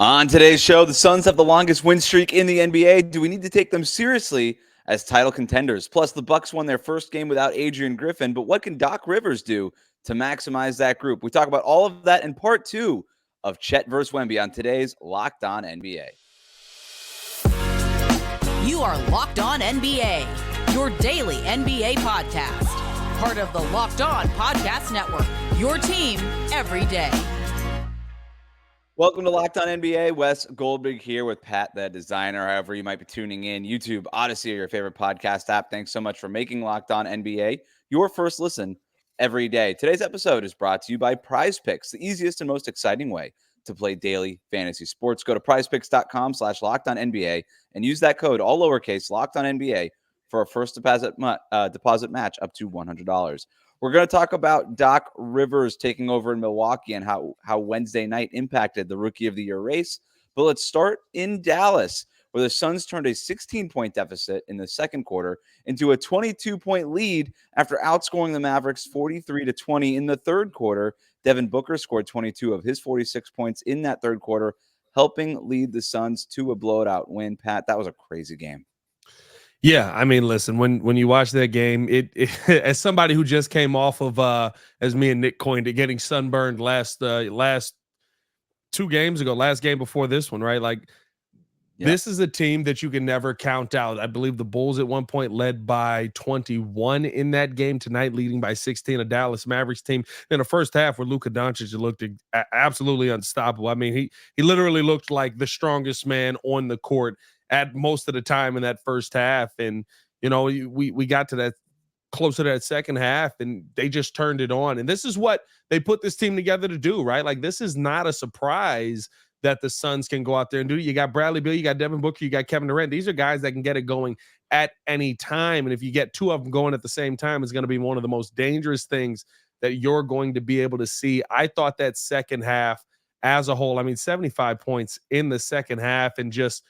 On today's show, the Suns have the longest win streak in the NBA. Do we need to take them seriously as title contenders? Plus, the Bucks won their first game without Adrian Griffin, but what can Doc Rivers do to maximize that group? We talk about all of that in part two of Chet versus Wemby on today's Locked On NBA. You are Locked On NBA, your daily NBA podcast. Part of the Locked On Podcast Network, your team every day. Welcome to Locked On NBA. Wes Goldberg here with Pat, the designer, however you might be tuning in. YouTube, Odyssey, or your favorite podcast app. Thanks so much for making Locked On NBA your first listen every day. Today's episode is brought to you by Prize Picks, the easiest and most exciting way to play daily fantasy sports. Go to prizepicks.com/LockedOnNBA and use that code, all lowercase, LockedOnNBA, for a first deposit match up to $100. We're going to talk about Doc Rivers taking over in Milwaukee and how Wednesday night impacted the Rookie of the Year race. But let's start in Dallas, where the Suns turned a 16-point deficit in the second quarter into a 22-point lead after outscoring the Mavericks 43-20 in the third quarter. Devin Booker scored 22 of his 46 points in that third quarter, helping lead the Suns to a blowout win. Pat, that was a crazy game. Yeah, I mean, listen, when you watch that game, it as somebody who just came off of as me and Nick coined it, getting sunburned last 2 games ago, last game before this one, right? Like, This is a team that you can never count out. I believe the Bulls at one point led by 21 in that game, tonight leading by 16. A Dallas Mavericks team in the first half where Luka Doncic looked absolutely unstoppable. I mean, he literally looked like the strongest man on the court at most of the time in that first half. And, you know, we got to that closer to that second half and they just turned it on. And this is what they put this team together to do, right? Like, this is not a surprise that the Suns can go out there and do it. You got Bradley Beal, you got Devin Booker, you got Kevin Durant. These are guys that can get it going at any time. And if you get two of them going at the same time, it's going to be one of the most dangerous things that you're going to be able to see. I thought that second half as a whole, I mean, 75 points in the second half, and just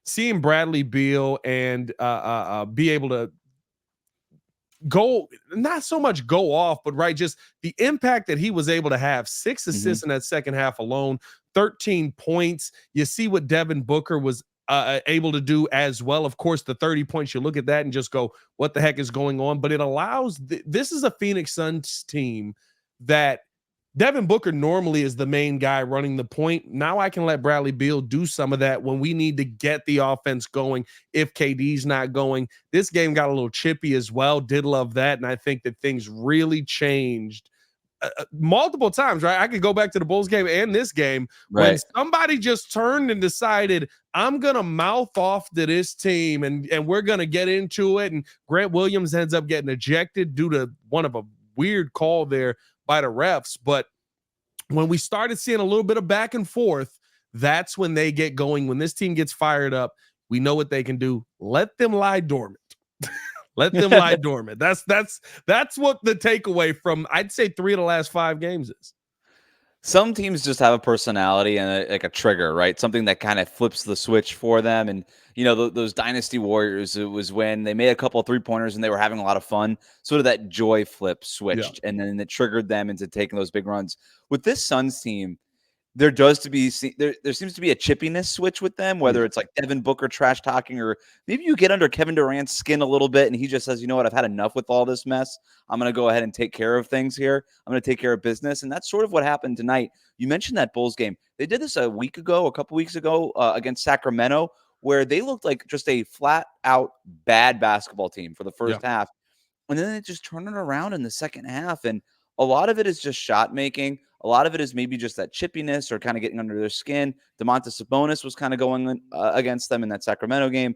seeing Bradley Beal and be able to go, not so much go off, but right, just the impact that he was able to have. 6 assists in that second half alone, 13 points. You see what Devin Booker was able to do as well. Of course, the 30 points, you look at that and just go, what the heck is going on? But it allows, this is a Phoenix Suns team that Devin Booker normally is the main guy running the point. Now I can let Bradley Beal do some of that when we need to get the offense going if KD's not going. This game got a little chippy as well. Did love that. And I think that things really changed multiple times, right? I could go back to the Bulls game and this game when somebody just turned and decided, I'm going to mouth off to this team and we're going to get into it. And Grant Williams ends up getting ejected due to one of a weird call there by the refs. But when we started seeing a little bit of back and forth, that's when they get going. When this team gets fired up, we know what they can do. Let them lie dormant. Let them lie dormant. That's what the takeaway from, I'd say, 3 of the last 5 games is. Some teams just have a personality and like a trigger, right? Something that kind of flips the switch for them. And, you know, those Dynasty Warriors, it was when they made a couple of 3-pointers and they were having a lot of fun. Sort of that joy flip switched, and then it triggered them into taking those big runs. With this Suns team, there seems to be a chippiness switch with them, whether it's like Devin Booker trash talking, or maybe you get under Kevin Durant's skin a little bit and he just says, you know what, I've had enough with all this mess. I'm going to go ahead and take care of things here. I'm going to take care of business. And that's sort of what happened tonight. You mentioned that Bulls game. They did this a couple weeks ago against Sacramento, where they looked like just a flat out bad basketball team for the first half. And then they just turned it around in the second half. And a lot of it is just shot making. A lot of it is maybe just that chippiness or kind of getting under their skin. Domantas Sabonis was kind of going against them in that Sacramento game.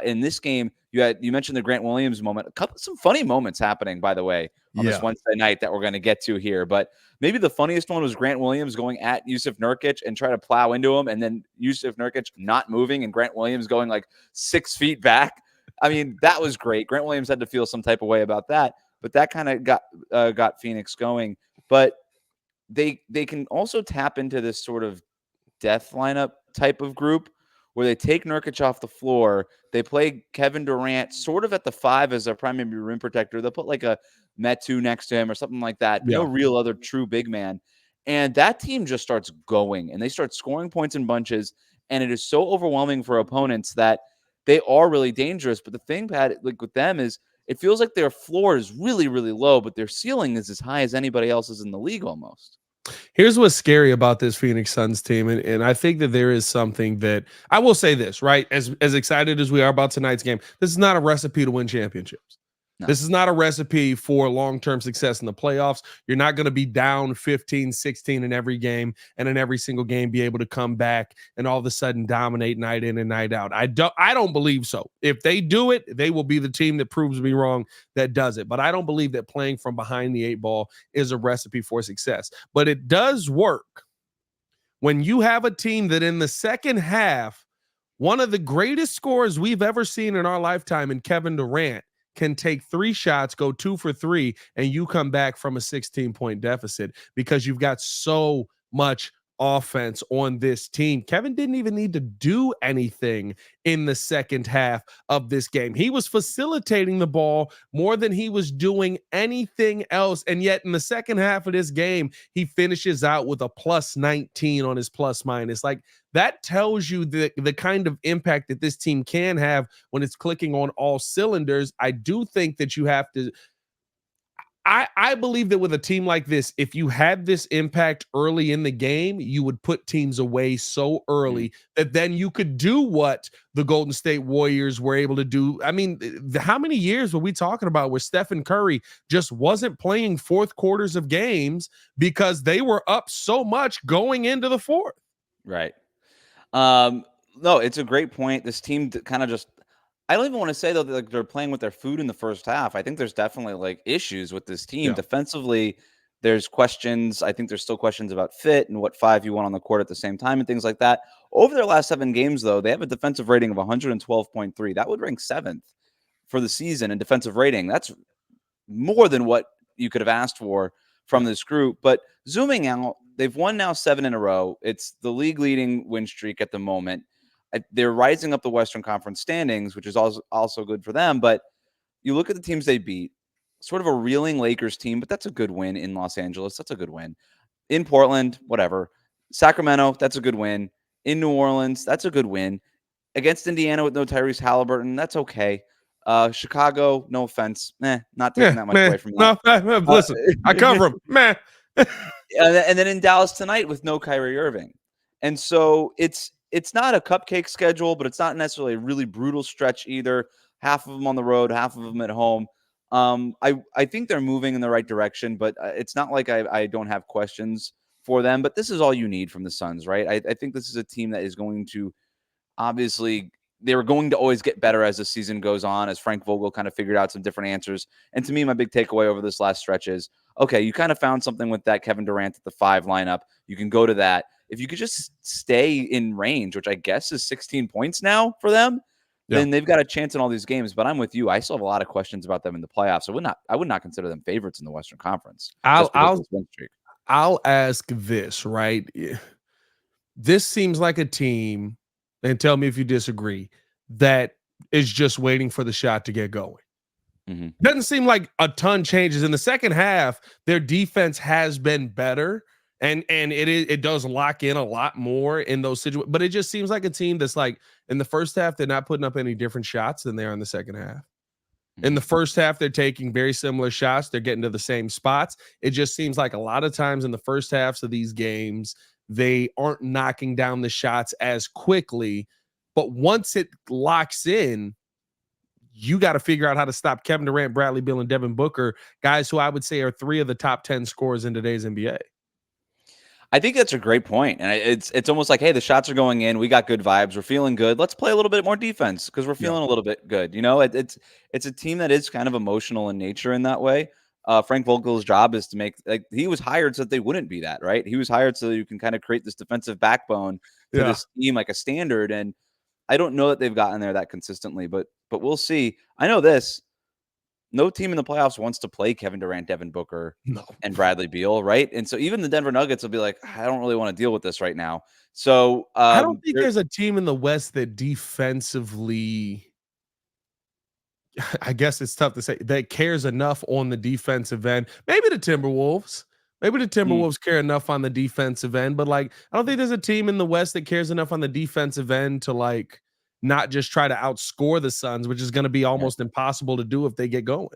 In this game, you mentioned the Grant Williams moment. Some funny moments happening, by the way, on this Wednesday night that we're going to get to here. But maybe the funniest one was Grant Williams going at Jusuf Nurkic and trying to plow into him, and then Jusuf Nurkic not moving and Grant Williams going like 6 feet back. I mean, that was great. Grant Williams had to feel some type of way about that, but that kind of got Phoenix going. But they can also tap into this sort of death lineup type of group where they take Nurkic off the floor. They play Kevin Durant sort of at the 5 as their primary rim protector. They'll put like a Metu next to him or something like that. No real other true big man. And that team just starts going, and they start scoring points in bunches, and it is so overwhelming for opponents that they are really dangerous. But the thing, Pat, like with them is it feels like their floor is really, really low, but their ceiling is as high as anybody else's in the league almost. Here's what's scary about this Phoenix Suns team, and I think that there is something that I will say this, right? As excited as we are about tonight's game, this is not a recipe to win championships. No. This is not a recipe for long-term success in the playoffs. You're not going to be down 15, 16 in every game and in every single game be able to come back and all of a sudden dominate night in and night out. I don't believe so. If they do it, they will be the team that proves me wrong that does it. But I don't believe that playing from behind the eight ball is a recipe for success. But it does work when you have a team that in the second half, one of the greatest scorers we've ever seen in our lifetime in Kevin Durant can take 3 shots, go 2 for 3, and you come back from a 16-point deficit because you've got so much offense on this team. Kevin didn't even need to do anything in the second half of this game. He was facilitating the ball more than he was doing anything else. And yet in the second half of this game, he finishes out with a plus 19 on his plus minus. Like, that tells you the kind of impact that this team can have when it's clicking on all cylinders. I do think that you have to I believe that with a team like this, if you had this impact early in the game, you would put teams away so early that then you could do what the Golden State Warriors were able to do. I mean, how many years were we talking about where Stephen Curry just wasn't playing fourth quarters of games because they were up so much going into the fourth? Right. No, it's a great point. This team kind of just, I don't even want to say though that like they're playing with their food in the first half. I think there's definitely like issues with this team Yeah. defensively. There's questions. I think there's still questions about fit and what 5 you want on the court at the same time and things like that. Over their last 7 games, though, they have a defensive rating of 112.3. That would rank 7th for the season in defensive rating. That's more than what you could have asked for from this group. But zooming out, they've won now 7 in a row. It's the league leading win streak at the moment. They're rising up the Western Conference standings, which is also good for them. But you look at the teams they beat, sort of a reeling Lakers team, but that's a good win in Los Angeles. That's a good win. In Portland, whatever. Sacramento, that's a good win. In New Orleans, that's a good win. Against Indiana with no Tyrese Halliburton, that's okay. Chicago, no offense. Not taking that much away from that. No, listen, I cover them. Man. And then in Dallas tonight with no Kyrie Irving. And so it's not a cupcake schedule, but it's not necessarily a really brutal stretch either. Half of them on the road, half of them at home. I think they're moving in the right direction, but it's not like I don't have questions for them. But this is all you need from the Suns, right? I think this is a team that is going to, obviously, they were going to always get better as the season goes on, as Frank Vogel kind of figured out some different answers. And to me, my big takeaway over this last stretch is, okay, you kind of found something with that Kevin Durant at the 5 lineup. You can go to that. If you could just stay in range, which I guess is 16 points now for them, then they've got a chance in all these games. But I'm with you. I still have a lot of questions about them in the playoffs. I would not consider them favorites in the Western Conference. I'll ask this, right? This seems like a team, and tell me if you disagree, that is just waiting for the shot to get going. Mm-hmm. Doesn't seem like a ton changes. In the second half, their defense has been better. And it does lock in a lot more in those situations. But it just seems like a team that's like, in the first half, they're not putting up any different shots than they are in the second half. In the first half, they're taking very similar shots. They're getting to the same spots. It just seems like a lot of times in the first halves of these games, they aren't knocking down the shots as quickly. But once it locks in, you got to figure out how to stop Kevin Durant, Bradley Beal, and Devin Booker, guys who I would say are 3 of the top 10 scorers in today's NBA. I think that's a great point. And it's almost like, hey, the shots are going in. We got good vibes. We're feeling good. Let's play a little bit more defense because we're feeling a little bit good. You know, it's a team that is kind of emotional in nature in that way. Frank Vogel's job is to make, like, he was hired so that they wouldn't be that, right? He was hired so that you can kind of create this defensive backbone to this team, like a standard. And I don't know that they've gotten there that consistently, but we'll see. I know this. No team in the playoffs wants to play Kevin Durant, Devin Booker, and Bradley Beal, right? And so even the Denver Nuggets will be like, I don't really want to deal with this right now. So I don't think there's a team in the West that defensively, I guess it's tough to say, that cares enough on the defensive end. Maybe the Timberwolves, Maybe the Timberwolves care enough on the defensive end, but like I don't think there's a team in the West that cares enough on the defensive end to like not just try to outscore the Suns, which is going to be almost impossible to do if they get going.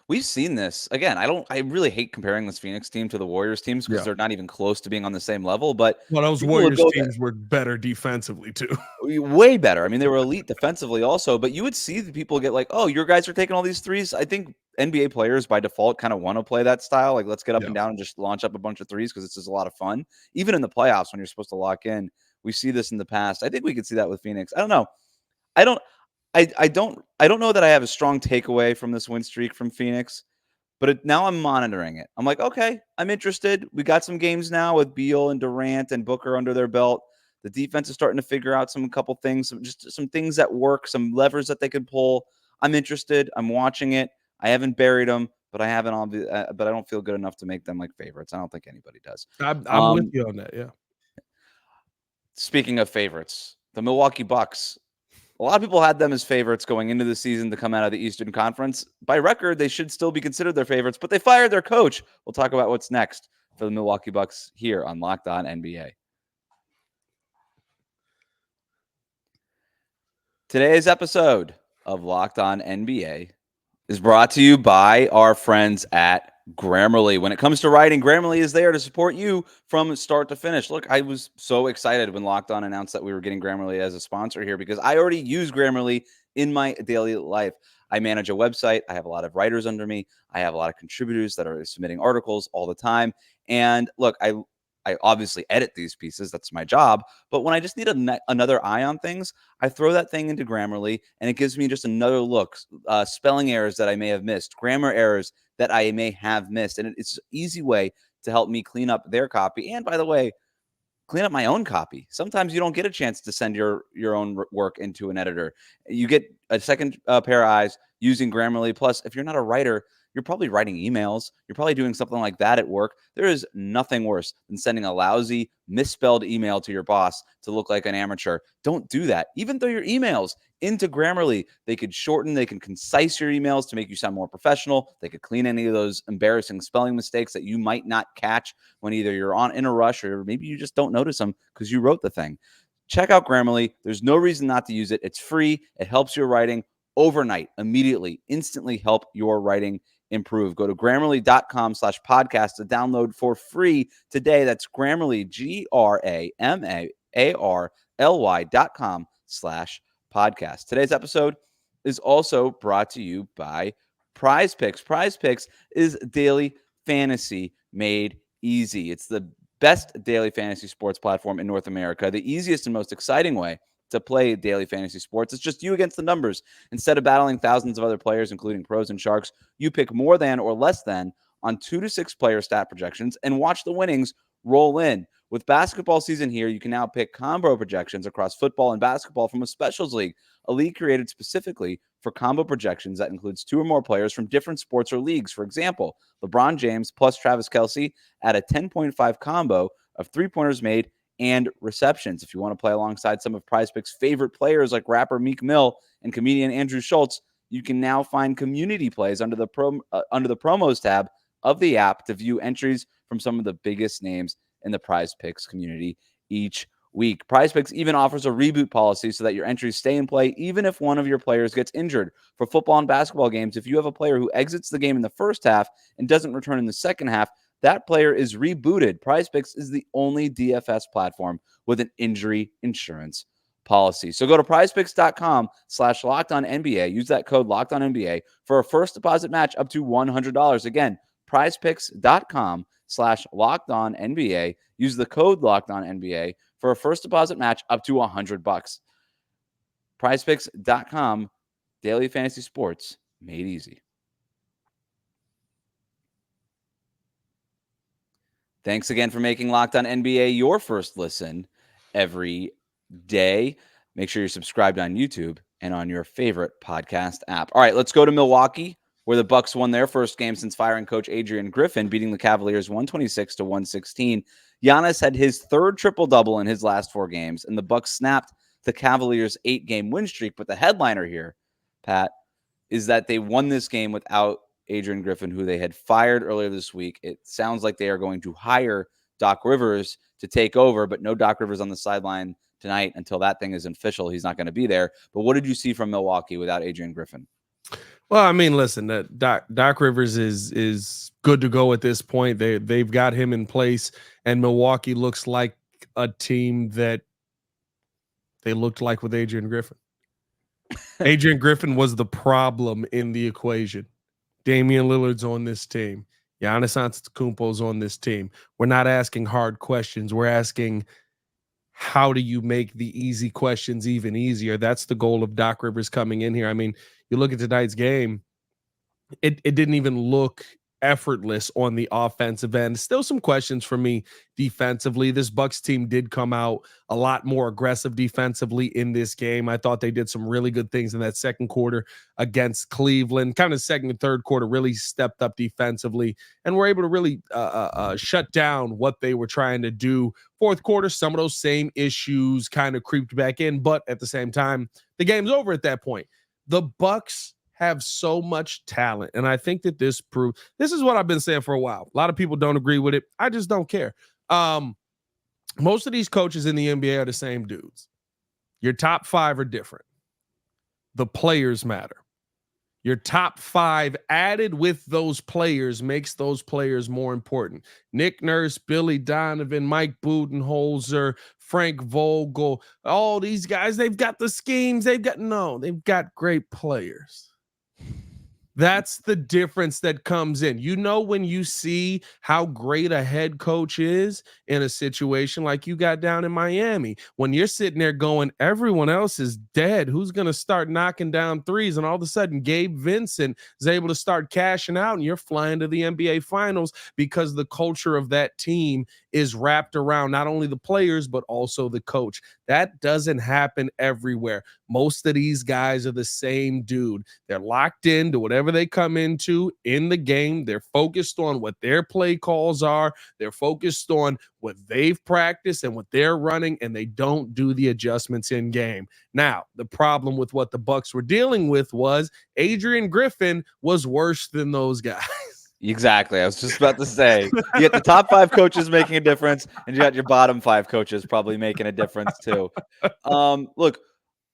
We've seen this. Again, I really hate comparing this Phoenix team to the Warriors teams because they're not even close to being on the same level. But well, those Warriors teams were better defensively too. Way better. I mean, they were elite defensively also, but you would see the people get like, oh, your guys are taking all these threes. I think NBA players by default kind of want to play that style. Like, let's get up and down and just launch up a bunch of threes because it's just a lot of fun. Even in the playoffs when you're supposed to lock in, we see this in the past. I think we could see that with Phoenix. I don't know. I don't know that I have a strong takeaway from this win streak from Phoenix. But now I'm monitoring it. I'm like, okay, I'm interested. We got some games now with Beal and Durant and Booker under their belt. The defense is starting to figure out a couple things, just some things that work, some levers that they could pull. I'm interested. I'm watching it. I haven't buried them, but I haven't. But I don't feel good enough to make them like favorites. I don't think anybody does. I'm with you on that. Yeah. Speaking of favorites, the Milwaukee Bucks. A lot of people had them as favorites going into the season to come out of the Eastern Conference. By record, they should still be considered their favorites, but they fired their coach. We'll talk about what's next for the Milwaukee Bucks here on Locked On NBA. Today's episode of Locked On NBA is brought to you by our friends at Grammarly. When it comes to writing, Grammarly is there to support you from start to finish. Look, I was so excited when Locked On announced that we were getting Grammarly as a sponsor here because I already use Grammarly in my daily life. I manage a website. I have a lot of writers under me. I have a lot of contributors that are submitting articles all the time. And look, I obviously edit these pieces. That's my job. But when I just need another eye on things, I throw that thing into Grammarly, and it gives me just another look, spelling errors that I may have missed, grammar errors that I may have missed. And it's an easy way to help me clean up their copy. And by the way, clean up my own copy. Sometimes you don't get a chance to send your own work into an editor. You get a second pair of eyes using Grammarly. Plus, if you're not a writer, you're probably writing emails. You're probably doing something like that at work. There is nothing worse than sending a lousy, misspelled email to your boss to look like an amateur. Don't do that. Even though your emails into Grammarly, they could shorten, they can concise your emails to make you sound more professional. They could clean any of those embarrassing spelling mistakes that you might not catch when either you're in a rush or maybe you just don't notice them because you wrote the thing. Check out Grammarly. There's no reason not to use it. It's free. It helps your writing overnight, immediately, instantly help your writing improve. Go to Grammarly.com/podcast to download for free today. That's Grammarly, GRAMARLY.com/podcast. Today's episode is also brought to you by Prize Picks. Prize Picks is daily fantasy made easy. It's the best daily fantasy sports platform in North America, the easiest and most exciting way to play daily fantasy sports. It's just you against the numbers. Instead of battling thousands of other players, including pros and sharks, you pick more than or less than on 2 to 6 player stat projections and watch the winnings roll in. With basketball season here, you can now pick combo projections across football and basketball from a specials league, a league created specifically for combo projections that includes 2 or more players from different sports or leagues. For example, LeBron James plus Travis Kelce at a 10.5 combo of 3-pointers made and receptions. If you want to play alongside some of Prize Picks' favorite players like rapper Meek Mill and comedian Andrew Schultz, you can now find community plays under the promos tab of the app to view entries from some of the biggest names in the Prize Picks community each week. Prize Picks even offers a reboot policy so that your entries stay in play even if one of your players gets injured. For football and basketball games, if you have a player who exits the game in the first half and doesn't return in the second half, that player is rebooted. Prize Picks is the only DFS platform with an injury insurance policy. So go to prizepicks.com/LockedOnNBA. Use that code LockedOnNBA for a first deposit match up to $100. Again, prizepicks.com/LockedOnNBA. Use the code LockedOnNBA for a first deposit match up to $100. Prizepicks.com, daily fantasy sports made easy. Thanks again for making Locked On NBA your first listen every day. Make sure you're subscribed on YouTube and on your favorite podcast app. All right, let's go to Milwaukee, where the Bucks won their first game since firing coach Adrian Griffin, beating the Cavaliers 126-116. Giannis had his third triple-double in his last 4 games, and the Bucks snapped the Cavaliers' 8-game win streak. But the headliner here, Pat, is that they won this game without Adrian Griffin, who they had fired earlier this week. It sounds like they are going to hire Doc Rivers to take over, but no Doc Rivers on the sideline tonight until that thing is official. He's not going to be there. But what did you see from Milwaukee without Adrian Griffin? Well, I mean, listen, Doc Rivers is good to go at this point. They've got him in place, and Milwaukee looks like a team that they looked like with Adrian Griffin. Adrian Griffin was the problem in the equation. Damian Lillard's on this team. Giannis Antetokounmpo's on this team. We're not asking hard questions. We're asking, how do you make the easy questions even easier? That's the goal of Doc Rivers coming in here. I mean, you look at tonight's game, it didn't even look effortless on the offensive end. Still some questions for me defensively. This Bucks team did come out a lot more aggressive defensively in this game. I thought they did some really good things in that second quarter against Cleveland. Kind of second and third quarter really stepped up defensively and were able to really shut down what they were trying to do. Fourth quarter, some of those same issues kind of creeped back in, but at the same time, the game's over at that point. The Bucks have so much talent, and I think that this is what I've been saying for a while. A lot of people don't agree with it. I just don't care. Most of these coaches in the NBA are the same dudes. Your top five are different. The players matter. Your top five added with those players makes those players more important. Nick Nurse, Billy Donovan, Mike Budenholzer, Frank Vogel, all these guys, they've got the schemes. They've got great players. That's the difference that comes in. You know, when you see how great a head coach is in a situation like you got down in Miami, when you're sitting there going, everyone else is dead. Who's going to start knocking down threes? And all of a sudden, Gabe Vincent is able to start cashing out, and you're flying to the NBA Finals because the culture of that team is wrapped around not only the players, but also the coach. That doesn't happen everywhere. Most of these guys are the same dude. They're locked into whatever they come into in the game. They're focused on what their play calls are. They're focused on what they've practiced and what they're running, and they don't do the adjustments in game. Now, the problem with what the Bucks were dealing with was Adrian Griffin was worse than those guys. Exactly. I was just about to say, you get the top five coaches making a difference, and you got your bottom five coaches probably making a difference too. Look,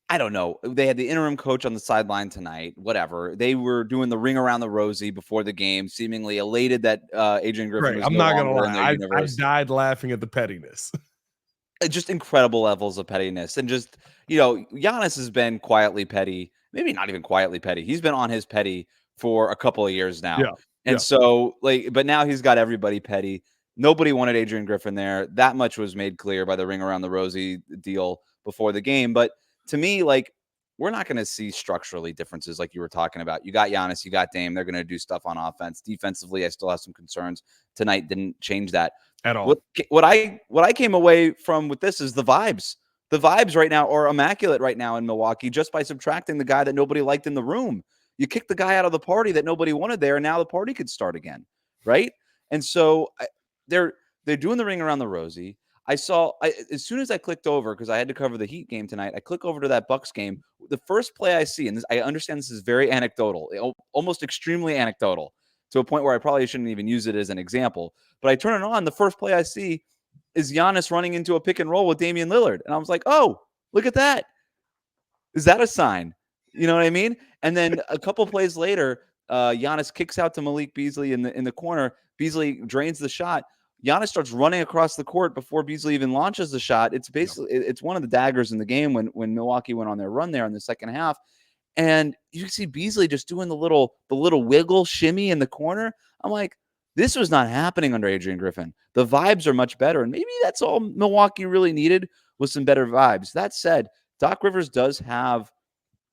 I don't know. They had the interim coach on the sideline tonight, whatever. They were doing the ring around the rosy before the game, seemingly elated that Adrian Griffin was I'm no not going to longer in lie. their I universe. died laughing at the pettiness. Just incredible levels of pettiness. And just, Giannis has been quietly petty, maybe not even quietly petty. He's been on his petty for a couple of years now. Yeah. And so, but now he's got everybody petty. Nobody wanted Adrian Griffin there. That much was made clear by the ring around the rosy deal before the game. But to me, we're not going to see structurally differences like you were talking about. You got Giannis, you got Dame. They're going to do stuff on offense. Defensively, I still have some concerns. Tonight didn't change that at all. What I came away from with this is the vibes. The vibes right now are immaculate right now in Milwaukee just by subtracting the guy that nobody liked in the room. You kicked the guy out of the party that nobody wanted there, and now the party could start again, right? And so they're doing the ring around the rosy. As soon as I clicked over, because I had to cover the Heat game tonight, I click over to that Bucks game. The first play I see, and I understand this is very anecdotal, almost extremely anecdotal, to a point where I probably shouldn't even use it as an example. But I turn it on. The first play I see is Giannis running into a pick and roll with Damian Lillard. And I was like, oh, look at that. Is that a sign? You know what I mean? And then a couple plays later, Giannis kicks out to Malik Beasley in the corner. Beasley drains the shot. Giannis starts running across the court before Beasley even launches the shot. It's basically it's one of the daggers in the game when Milwaukee went on their run there in the second half. And you see Beasley just doing the little wiggle shimmy in the corner. I'm like, this was not happening under Adrian Griffin. The vibes are much better. And maybe that's all Milwaukee really needed was some better vibes. That said, Doc Rivers does have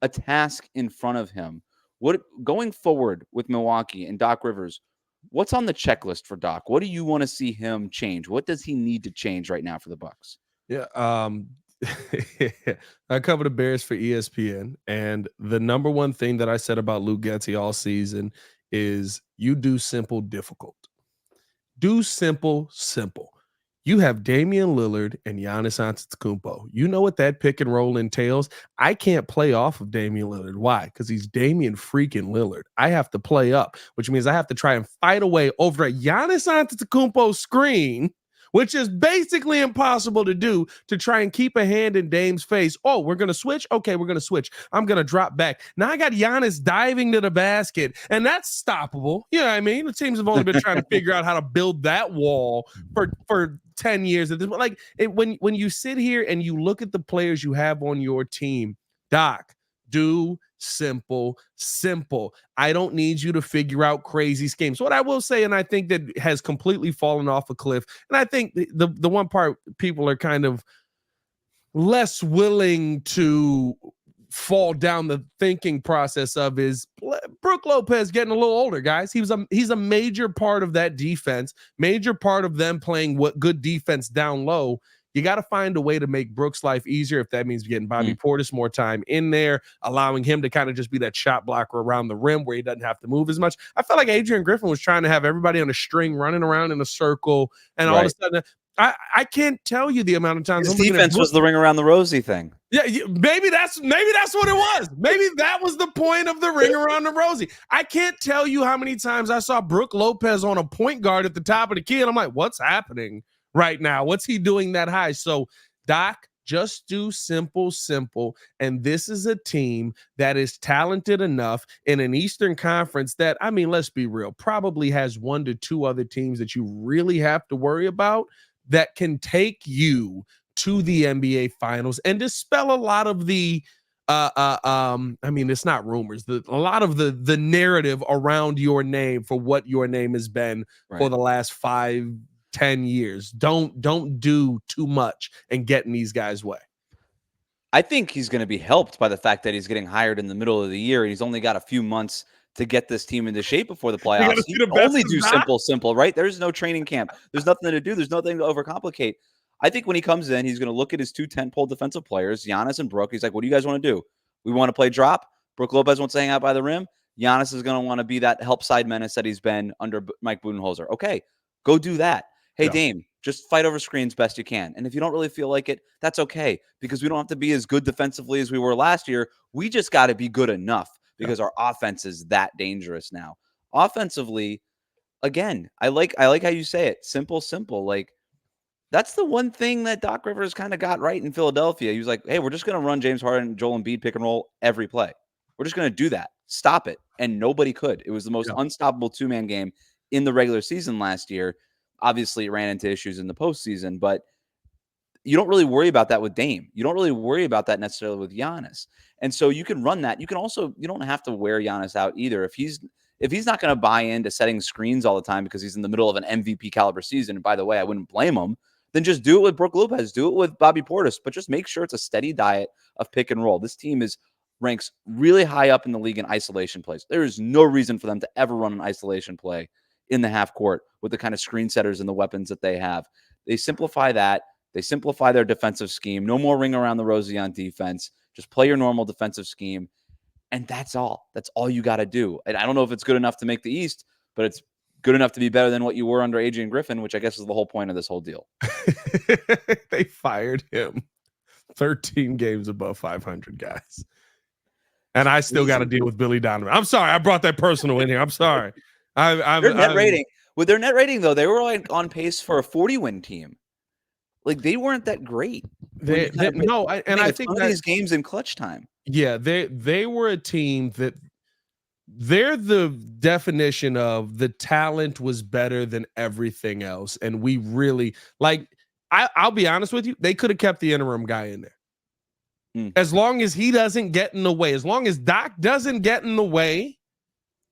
a task in front of him. What going forward with Milwaukee and Doc Rivers, what's on the checklist for Doc? What do you want to see him change? What does he need to change right now for the Bucks? Yeah. I cover the Bears for ESPN, and the number one thing that I said about Luke Getsy all season is you do simple, difficult. Do simple, simple. You have Damian Lillard and Giannis Antetokounmpo. You know what that pick and roll entails? I can't play off of Damian Lillard. Why? Because he's Damian freaking Lillard. I have to play up, which means I have to try and fight away over a Giannis Antetokounmpo screen, which is basically impossible to do, to try and keep a hand in Dame's face. Oh, we're going to switch? Okay, we're going to switch. I'm going to drop back. Now I got Giannis diving to the basket, and that's stoppable. You know what I mean? The teams have only been trying to figure out how to build that wall for 10 years at this point. Like, when you sit here and you look at the players you have on your team, Doc, do simple. I don't need you to figure out crazy schemes. What I will say, and I think that has completely fallen off a cliff, and I think the one part people are kind of less willing to fall down the thinking process of is Brook Lopez getting a little older, guys. He's a major part of that defense, major part of them playing what good defense down low. You got to find a way to make Brook's life easier, if that means getting Bobby Portis more time in there, allowing him to kind of just be that shot blocker around the rim where he doesn't have to move as much. I felt like Adrian Griffin was trying to have everybody on a string running around in a circle, and all of a sudden, I can't tell you the amount of times his defense was the ring around the rosy thing. Yeah, maybe that's what it was. Maybe that was the point of the ring around the rosy. I can't tell you how many times I saw Brook Lopez on a point guard at the top of the key, and I'm like, what's happening right now? What's he doing that high? So, Doc, just do simple. And this is a team that is talented enough in an Eastern Conference that, I mean, let's be real, probably has 1 to 2 other teams that you really have to worry about that can take you to the NBA Finals and dispel a lot of the I mean, it's not rumors, a lot of the narrative around your name for what your name has been for the last 5-10 years. Don't do too much and get in these guys' way. I think he's going to be helped by the fact that he's getting hired in the middle of the year, and he's only got a few months to get this team into shape before the playoffs. You only do simple, right? There's no training camp. There's nothing to do. There's nothing to overcomplicate. I think when he comes in, he's going to look at his 2 tent-pole defensive players, Giannis and Brook. He's like, what do you guys want to do? We want to play drop. Brook Lopez wants to hang out by the rim. Giannis is going to want to be that help side menace that he's been under Mike Budenholzer. Okay, go do that. Hey, Dame, just fight over screens best you can. And if you don't really feel like it, that's okay, because we don't have to be as good defensively as we were last year. We just got to be good enough, because our offense is that dangerous now. Offensively, again, I like how you say it. Simple. Like, that's the one thing that Doc Rivers kind of got right in Philadelphia. He was like, hey, we're just going to run James Harden and Joel Embiid pick and roll every play. We're just going to do that. Stop it. And nobody could. It was the most unstoppable 2-man game in the regular season last year. Obviously, it ran into issues in the postseason, but you don't really worry about that with Dame. You don't really worry about that necessarily with Giannis. And so you can run that. You can also, you don't have to wear Giannis out either. If he's not going to buy into setting screens all the time because he's in the middle of an MVP caliber season, and by the way, I wouldn't blame him, then just do it with Brook Lopez, do it with Bobby Portis, but just make sure it's a steady diet of pick and roll. This team ranks really high up in the league in isolation plays. There is no reason for them to ever run an isolation play in the half court with the kind of screen setters and the weapons that they have. They simplify that. They simplify their defensive scheme. No more ring around the rosy on defense. Just play your normal defensive scheme. And that's all. That's all you got to do. And I don't know if it's good enough to make the East, but it's good enough to be better than what you were under Adrian Griffin, which I guess is the whole point of this whole deal. They fired him 13 games above 500, guys. And I still got to deal with Billy Donovan. I'm sorry. I brought that personal in here. I'm sorry. Their net rating. With their net rating, though, they were like on pace for a 40-win team. Like, they weren't that great. I think that these games in clutch time. Yeah, they were a team that they're the definition of the talent was better than everything else, and we really like. I'll be honest with you, they could have kept the interim guy in there. As long as he doesn't get in the way, as long as Doc doesn't get in the way,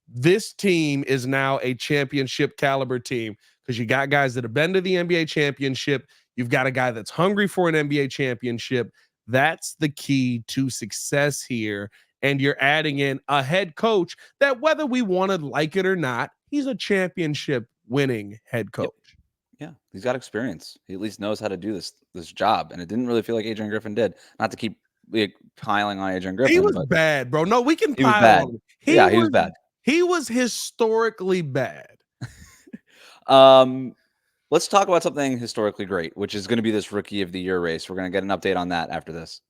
this team is now a championship caliber team, because you got guys that have been to the NBA championship. You've got a guy that's hungry for an NBA championship. That's the key to success here. And you're adding in a head coach that, whether we want to like it or not, he's a championship winning head coach. Yeah, he's got experience. He at least knows how to do this job. And it didn't really feel like Adrian Griffin did. Not to keep piling on Adrian Griffin. He was bad, bro. No, we can pile on him. He was bad. He was historically bad. Let's Let's talk about something historically great, which is going to be this Rookie of the Year race. We're going to get an update on that after this.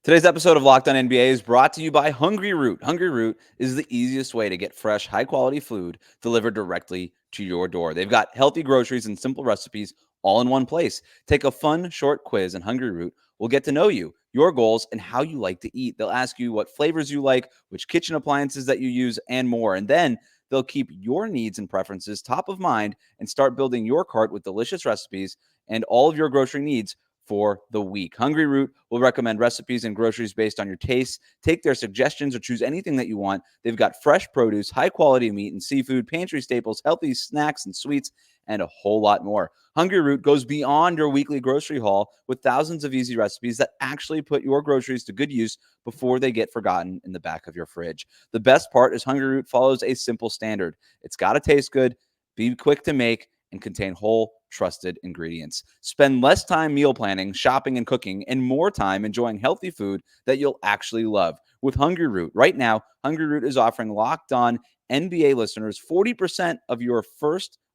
Today's episode of Locked On NBA is brought to you by Hungry Root. Hungry Root is the easiest way to get fresh, high-quality food delivered directly to your door. They've got healthy groceries and simple recipes all in one place. Take a fun, short quiz, and Hungry Root will get to know you, your goals, and how you like to eat. They'll ask you what flavors you like, which kitchen appliances that you use, and more. And then they'll keep your needs and preferences top of mind and start building your cart with delicious recipes and all of your grocery needs for the week. Hungry Root will recommend recipes and groceries based on your tastes. Take their suggestions or choose anything that you want. They've got fresh produce, high quality meat and seafood, pantry staples, healthy snacks and sweets, and a whole lot more. Hungry Root goes beyond your weekly grocery haul with thousands of easy recipes that actually put your groceries to good use before they get forgotten in the back of your fridge. The best part is Hungry Root follows a simple standard. It's got to taste good, be quick to make, and contain whole, trusted ingredients. Spend less time meal planning, shopping, and cooking, and more time enjoying healthy food that you'll actually love. With Hungry Root, right now, Hungry Root is offering Locked On NBA listeners 40%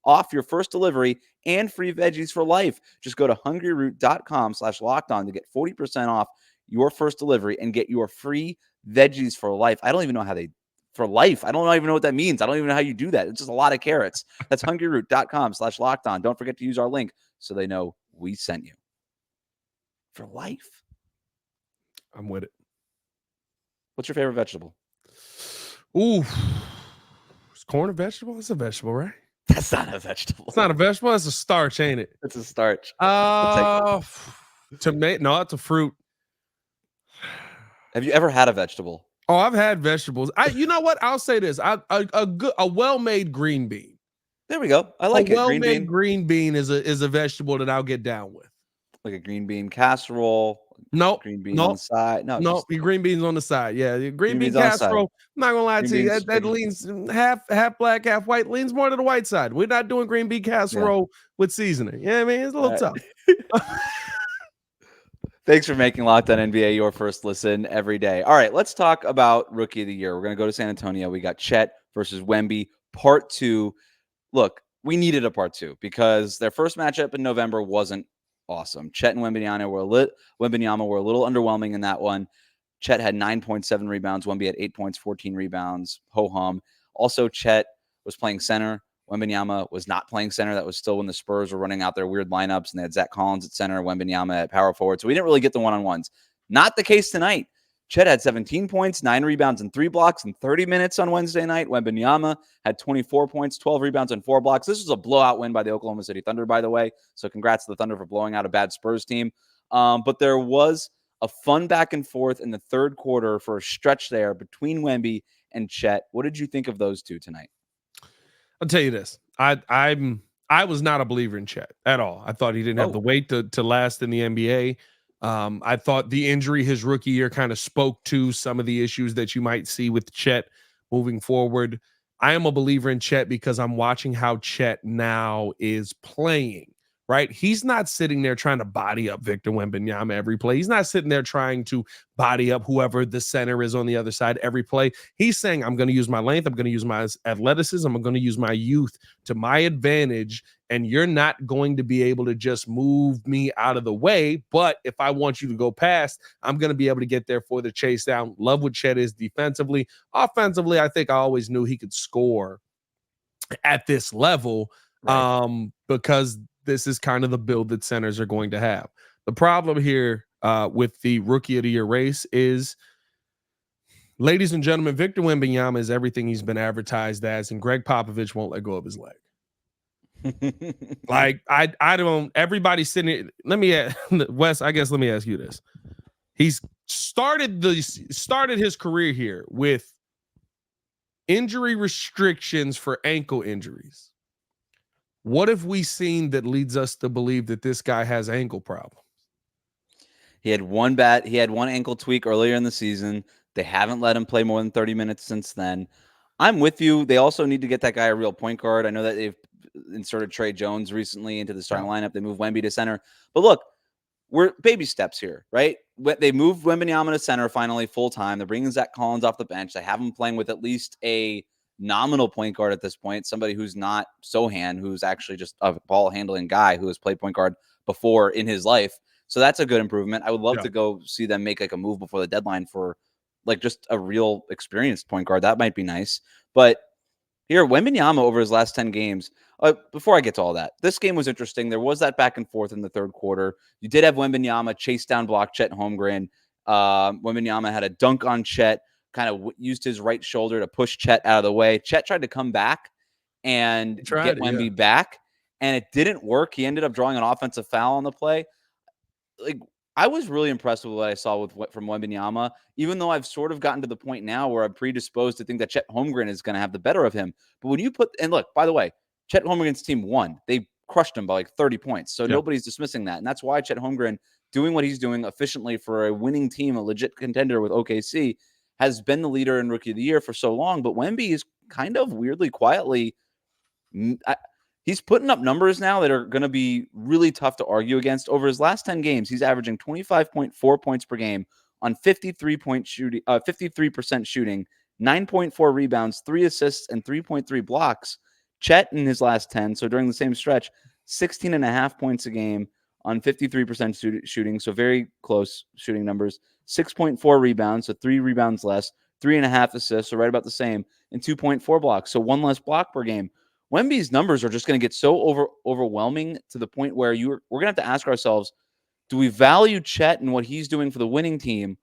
off your first delivery and free veggies for life. Just go to hungryroot.com/lockedon to get 40% off your first delivery and get your free veggies for life. I don't even know how they for life. I don't even know what that means. I don't even know how you do that. It's just a lot of carrots. That's hungryroot.com/lockedon. Don't forget to use our link so they know we sent you. For life. I'm with it. What's your favorite vegetable? Ooh. Is corn a vegetable? It's a vegetable, right? That's not a vegetable. It's not a vegetable. It's a starch, ain't it? It's a starch. Tomato. No, it's a fruit. Have you ever had a vegetable? Oh, I've had vegetables. You know what? I'll say this: a well-made green bean. There we go. I like it. Well-made green bean is a vegetable that I'll get down with. Like a green bean casserole. Nope. Green bean on the side. No, your green beans on the side. Yeah, the green bean beans on the casserole. I'm not gonna lie to you. That leans half black, half white. Leans more to the white side. We're not doing green bean casserole with seasoning. Yeah, I mean it's a little tough. Thanks for making Locked On NBA your first listen every day. All right, let's talk about Rookie of the Year. We're going to go to San Antonio. We got Chet versus Wemby, part 2. Look, we needed a part 2 because their first matchup in November wasn't awesome. Chet and Wembenyama were a little underwhelming in that one. Chet had 9.7 rebounds. Wemby had 8 points, 14 rebounds. Ho-hum. Also, Chet was playing center. Wembenyama was not playing center. That was still when the Spurs were running out their weird lineups, and they had Zach Collins at center, Wembenyama at power forward. So we didn't really get the one-on-ones. Not the case tonight. Chet had 17 points, 9 rebounds, and 3 blocks in 30 minutes on Wednesday night. Wembenyama had 24 points, 12 rebounds, and 4 blocks. This was a blowout win by the Oklahoma City Thunder, by the way. So congrats to the Thunder for blowing out a bad Spurs team. But there was a fun back and forth in the third quarter for a stretch there between Wemby and Chet. What did you think of those two tonight? I'll tell you this. I was not a believer in Chet at all. I thought he didn't have the weight to last in the NBA. I thought the injury his rookie year kind of spoke to some of the issues that you might see with Chet moving forward. I am a believer in Chet because I'm watching how Chet now is playing. Right? He's not sitting there trying to body up Victor Wembanyama every play. He's not sitting there trying to body up whoever the center is on the other side every play. He's saying, I'm going to use my length. I'm going to use my athleticism. I'm going to use my youth to my advantage. And you're not going to be able to just move me out of the way. But if I want you to go past, I'm going to be able to get there for the chase down. Love what Chet is defensively. Offensively, I think I always knew he could score at this level because this is kind of the build that centers are going to have. The problem here with the Rookie of the Year race is, ladies and gentlemen, Victor Wembanyama is everything he's been advertised as, and Greg Popovich won't let go of his leg. Like, I don't, everybody's sitting here, Wes, I guess let me ask you this. He's started his career here with injury restrictions for ankle injuries. What have we seen that leads us to believe that this guy has ankle problems? He had one ankle tweak earlier in the season. They haven't let him play more than 30 minutes since then. I'm with you. They also need to get that guy a real point guard. I know that they've inserted Trey Jones recently into the starting lineup. They moved Wemby to center. But look, we're baby steps here, right? They moved Wembanyama to center finally full time. They're bringing Zach Collins off the bench. They have him playing with at least a nominal point guard at this point, somebody who's not Sohan, who's actually just a ball handling guy who has played point guard before in his life. So that's a good improvement. I would love to go see them make like a move before the deadline for like just a real experienced point guard. That might be nice. But here, Wembanyama over his last 10 games. Before I get to all that, this game was interesting. There was that back and forth in the third quarter. You did have Wembanyama chase down block Chet Holmgren. Wembanyama had a dunk on Chet, kind of used his right shoulder to push Chet out of the way. Chet tried to come back and get Wemby back, and it didn't work. He ended up drawing an offensive foul on the play. Like, I was really impressed with what I saw from Wembanyama, even though I've sort of gotten to the point now where I'm predisposed to think that Chet Holmgren is going to have the better of him. But when you and look, by the way, Chet Holmgren's team won. They crushed him by like 30 points. So nobody's dismissing that. And that's why Chet Holmgren, doing what he's doing efficiently for a winning team, a legit contender with OKC, has been the leader in Rookie of the Year for so long. But Wemby is kind of weirdly, quietly, he's putting up numbers now that are going to be really tough to argue against. Over his last 10 games, he's averaging 25.4 points per game on 53% shooting, 9.4 rebounds, 3 assists, and 3.3 blocks. Chet in his last 10, so during the same stretch, 16.5 points a game on 53% shooting, so very close shooting numbers. 6.4 rebounds, so 3 rebounds less, 3.5 assists, so right about the same, and 2.4 blocks, so 1 less block per game. Wemby's numbers are just going to get so overwhelming to the point where we're going to have to ask ourselves, do we value Chet and what he's doing for the winning team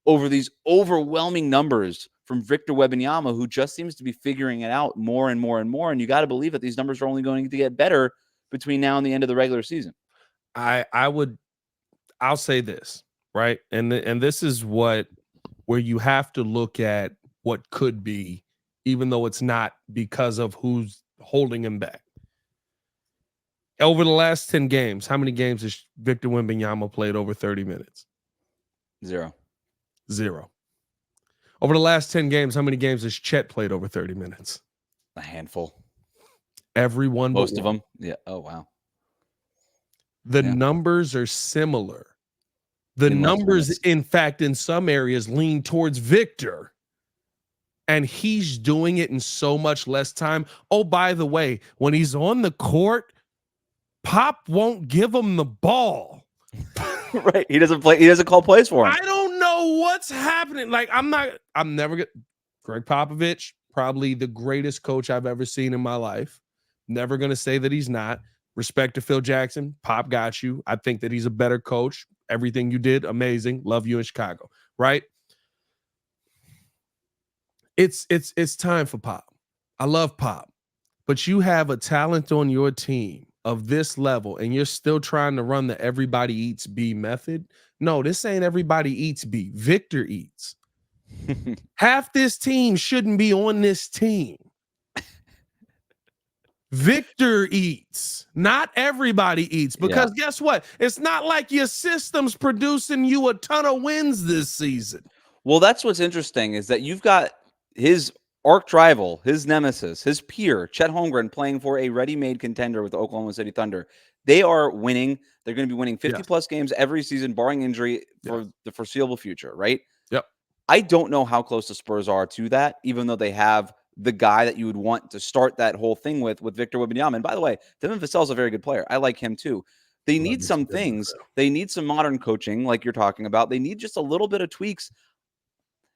over these overwhelming numbers from Victor Wembanyama, who just seems to be figuring it out more and more and more? And you got to believe that these numbers are only going to get better between now and the end of the regular season. I'll say this, right? And this is where you have to look at what could be, even though it's not because of who's holding him back. Over the last 10 games, how many games has Victor Wembanyama played over 30 minutes? 0. Over the last 10 games, how many games has Chet played over 30 minutes? A handful. Everyone. Most of them. Yeah. Oh, wow. The numbers are similar. The numbers, in fact, in some areas lean towards Victor. And he's doing it in so much less time. Oh, by the way, when he's on the court, Pop won't give him the ball. Right. He doesn't call plays for him. I don't know what's happening. Like, I'm never going to. Greg Popovich, probably the greatest coach I've ever seen in my life. Never going to say that he's not. Respect to Phil Jackson. Pop got you. I think that he's a better coach. Everything you did, amazing. Love you in Chicago. Right? It's time for Pop. I love Pop. But you have a talent on your team of this level, and you're still trying to run the everybody eats B method. No, this ain't everybody eats B. Victor eats. Half this team shouldn't be on this team. Victor eats. Not everybody eats. Because guess what? It's not like your system's producing you a ton of wins this season. Well, that's what's interesting is that you've got his arch rival, his nemesis, his peer, Chet Holmgren, playing for a ready-made contender with the Oklahoma City Thunder. They are winning. They're going to be winning 50-plus games every season, barring injury, for the foreseeable future, right? Yep. I don't know how close the Spurs are to that, even though they have the guy that you would want to start that whole thing with Victor Wembanyama. And by the way, Devin Vassell's a very good player. I like him too. They need some things. They need some modern coaching, like you're talking about. They need just a little bit of tweaks.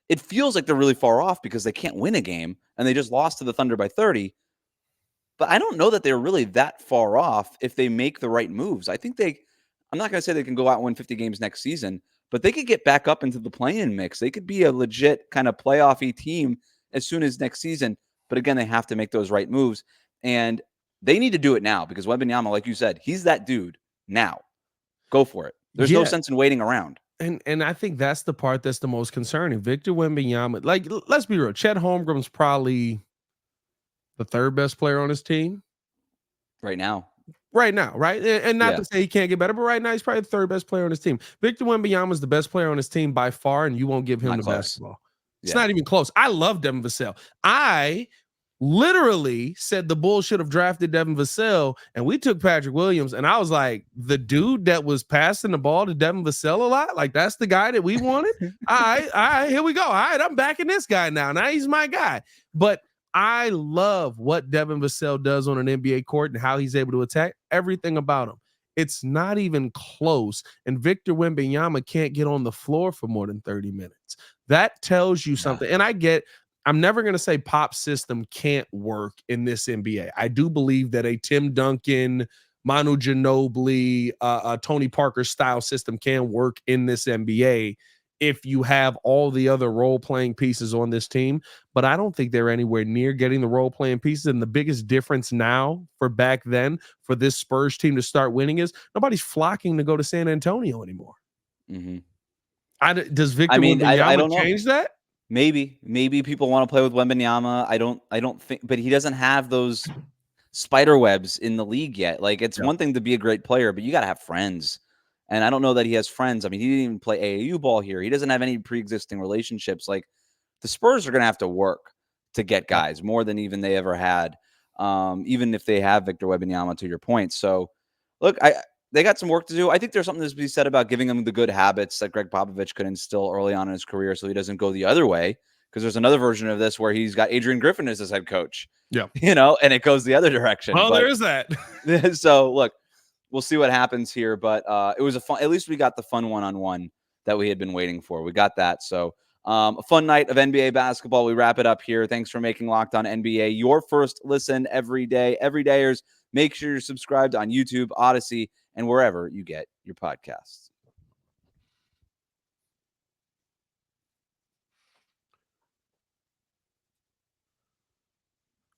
It feels like they're really far off because they can't win a game, and they just lost to the Thunder by 30. But I don't know that they're really that far off if they make the right moves. I think I'm not going to say they can go out and win 50 games next season, but they could get back up into the play-in mix. They could be a legit kind of playoff-y team as soon as next season. But again, they have to make those right moves, and they need to do it now because Wembanyama, like you said, he's that dude now. Go for it. There's no sense in waiting around. And I think that's the part that's the most concerning. Victor Wembanyama, like, let's be real. Chet Holmgren's probably the third best player on his team. Right now, right? And not to say he can't get better, but right now he's probably the third best player on his team. Victor Wembanyama is the best player on his team by far, and you won't give him the basketball. It's not even close. I love Devin Vassell. I literally said the Bulls should have drafted Devin Vassell, and we took Patrick Williams, and I was like, the dude that was passing the ball to Devin Vassell a lot, like, that's the guy that we wanted? All right, here we go. All right, I'm backing this guy now. Now he's my guy. But I love what Devin Vassell does on an NBA court and how he's able to attack. Everything about him. It's not even close. And Victor Wembanyama can't get on the floor for more than 30 minutes. That tells you something. And I'm never going to say Pop's system can't work in this NBA. I do believe that a Tim Duncan, Manu Ginobili, Tony Parker style system can work in this NBA if you have all the other role-playing pieces on this team. But I don't think they're anywhere near getting the role-playing pieces. And the biggest difference now for back then for this Spurs team to start winning is nobody's flocking to go to San Antonio anymore. Mm-hmm. Does Victor Wembanyama change that? Maybe people want to play with Wembanyama. I don't think, but he doesn't have those spider webs in the league yet. Like, it's one thing to be a great player, but you got to have friends. And I don't know that he has friends. I mean, he didn't even play AAU ball here. He doesn't have any pre-existing relationships. Like, the Spurs are going to have to work to get guys more than even they ever had, even if they have Victor Wembanyama, to your point. So, look, they got some work to do. I think there's something to be said about giving him the good habits that Greg Popovich could instill early on in his career so he doesn't go the other way. Because there's another version of this where he's got Adrian Griffin as his head coach. Yeah. And it goes the other direction. Well, there is that. So, look, we'll see what happens here. But it was at least we got the fun one-on-one that we had been waiting for. We got that. So, a fun night of NBA basketball. We wrap it up here. Thanks for making Locked On NBA your first listen every day. Everydayers, make sure you're subscribed on YouTube, Odyssey, and wherever you get your podcasts.